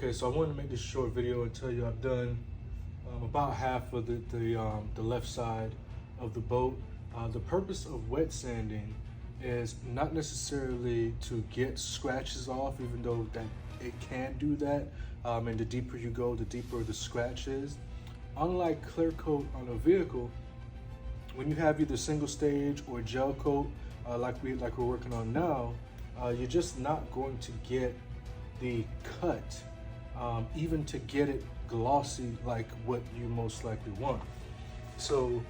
Okay, so I wanted to make this short video and tell you I've done about half of the left side of the boat. The purpose of wet sanding is not necessarily to get scratches off, even though that it can do that. And the deeper you go, the deeper the scratch is. Unlike clear coat on a vehicle, when you have either single stage or gel coat, like we're working on now, you're just not going to get the cut, even to get it glossy like what you most likely want. So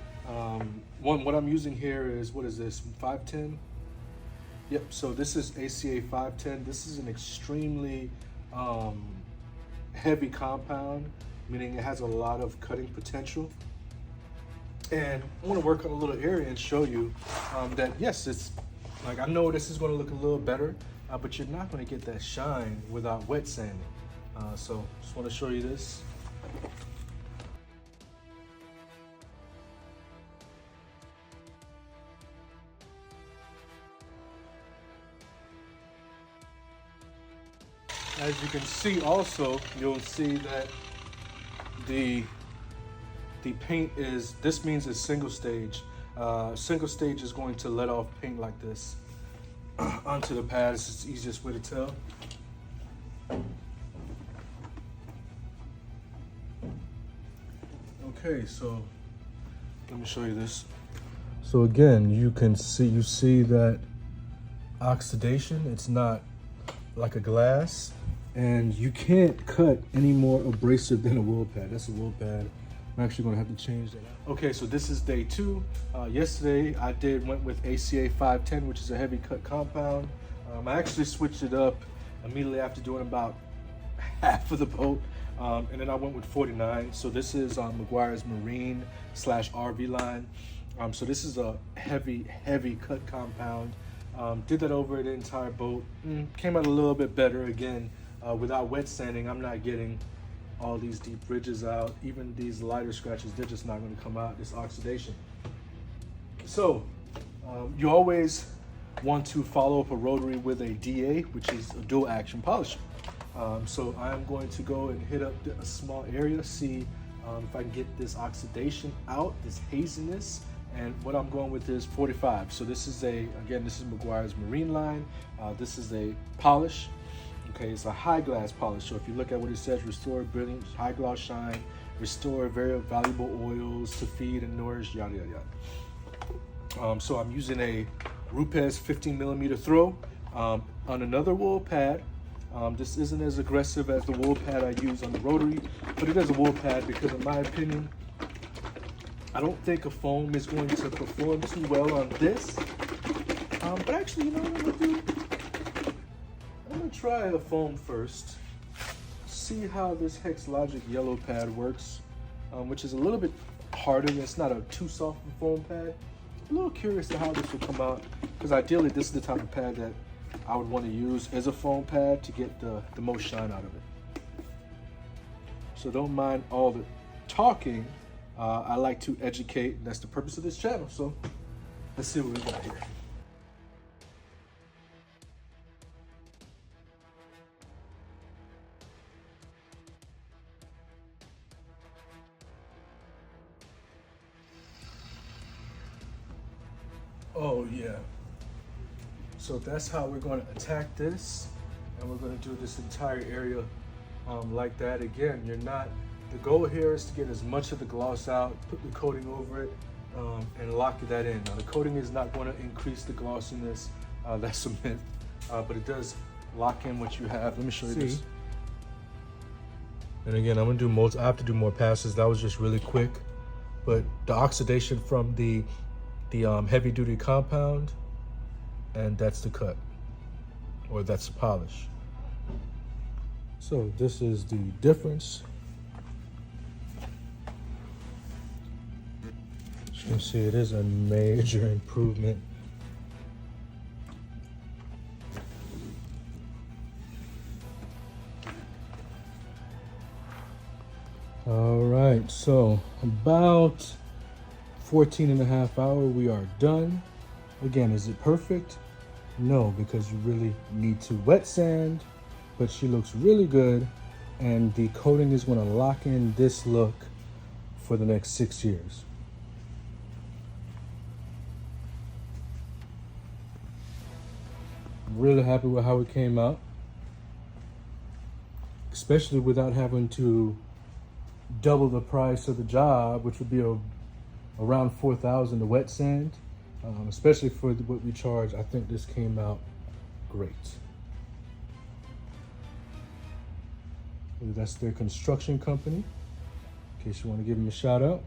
what I'm using here is, what is this, 510? Yep, so this is ACA 510. This is an extremely heavy compound, meaning it has a lot of cutting potential. And I want to work on a little area and show you that yes, it's like, I know this is going to look a little better, but you're not going to get that shine without wet sanding. So just want to show you this. As you can see also, you'll see that the paint is, this means it's single stage. Single stage is going to let off paint like this onto the pad. It's the easiest way to tell. Okay, so let me show you this. So again, you see that oxidation. It's not like a glass, and you can't cut any more abrasive than a wheel pad. That's a wheel pad. I'm actually gonna have to change that out. Okay, so this is day 2. Yesterday I went with ACA 510, which is a heavy cut compound. I actually switched it up immediately after doing about half of the boat, and then I went with 49. So this is McGuire's Marine / RV line. So this is a heavy cut compound. Did that over the entire boat. Came out a little bit better. Again, without wet sanding, I'm not getting all these deep ridges out. Even these lighter scratches, they're just not going to come out, this oxidation. So you always want to follow up a rotary with a DA, which is a dual action polisher. So I'm going to go and hit up a small area, see if I can get this oxidation out, this haziness. And what I'm going with is 45. So this is this is McGuire's Marine line. This is a polish. Okay, it's a high glass polish. So if you look at what it says, restore brilliance, high gloss shine, restore very valuable oils to feed and nourish, yada, yada, yada. So I'm using a Rupes 15mm throw on another wool pad. This isn't as aggressive as the wool pad I use on the rotary, but it is a wool pad because in my opinion, I don't think a foam is going to perform too well on this. But actually, you know what I'm gonna do? I'm gonna try a foam first. See how this Hex Logic yellow pad works, which is a little bit harder. It's not a too soft foam pad. I'm a little curious to how this will come out, because ideally this is the type of pad that I would want to use as a foam pad to get the most shine out of it. So don't mind all the talking. I like to educate, and that's the purpose of this channel. So let's see what we got here. Oh yeah. So that's how we're going to attack this, and we're going to do this entire area like that. Again, the goal here is to get as much of the gloss out, put the coating over it, and lock that in. Now the coating is not going to increase the glossiness, that's a myth, but it does lock in what you have. Let me show you this. And again, I have to do more passes. That was just really quick, but the oxidation from the heavy duty compound, and that's the cut, or that's the polish. So this is the difference. As you can see, it is a major improvement. All right, so about 14.5 hours, we are done. Again, is it perfect? No, because you really need to wet sand, but she looks really good. and the coating is going to lock in this look for the next 6 years. I'm really happy with how it came out, especially without having to double the price of the job, which would be around $4,000 to wet sand. Especially for what we charge, I think this came out great. That's their construction company, in case you want to give them a shout out.